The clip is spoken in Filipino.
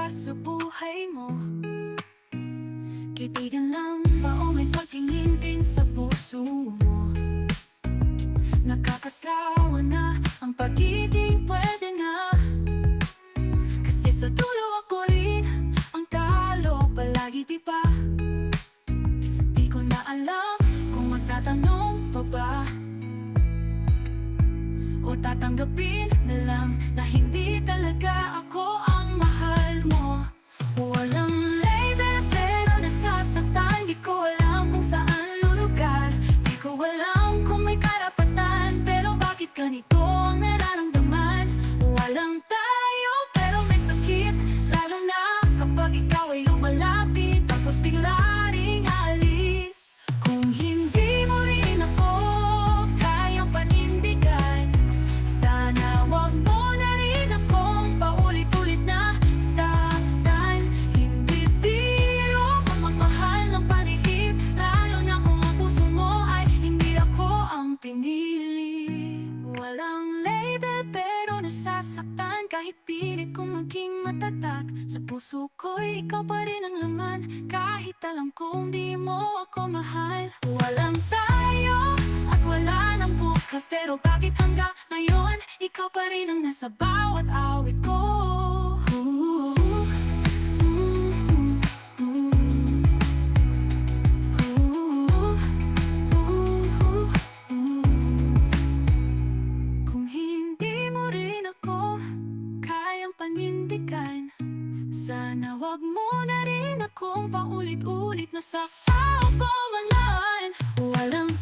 mahalaga sa buhay mo? Kaibigan lang ba o may pagtingin din sa puso mo? Nakakasawa na ang pag-ibig, pwede na. Kasi sa dulo ako rin ang talo palagi, di ba? Di ko na alam kung magtatanong pa ba o tatanggapin na lang na hindi talaga ako ang mahal mo. Walang label pero nasasaktan. Di ko alam kung saan lulugar. Di ko alam kung may karapatan, pero bakit ganito ang nararamdaman? Walang tayo pero may sakit, lalo na kapag ikaw ay lumalapit tapos bigla ring aalis. Kung hindi mo rin ako kayang panindigan, sana wag mo na rin akong paulit-ulit na saktan. Hindi biro kung magmahal ng panihip, lalo na kung ang puso mo ay hindi ako ang pinili. Walang label pero nasasaktan, kahit pilit kong maging matatag. Sa puso ko'y ikaw pa rin ang laman, kahit alam kong di mo ako mahal. Walang tayo at wala nang bukas, pero bakit hanggang ngayon ikaw pa rin ang nasa bawat awit ko? Kung hindi mo rin ako kayang panindigan, sana wag mo na rin akong paulit-ulit na sa paupamangan. Walang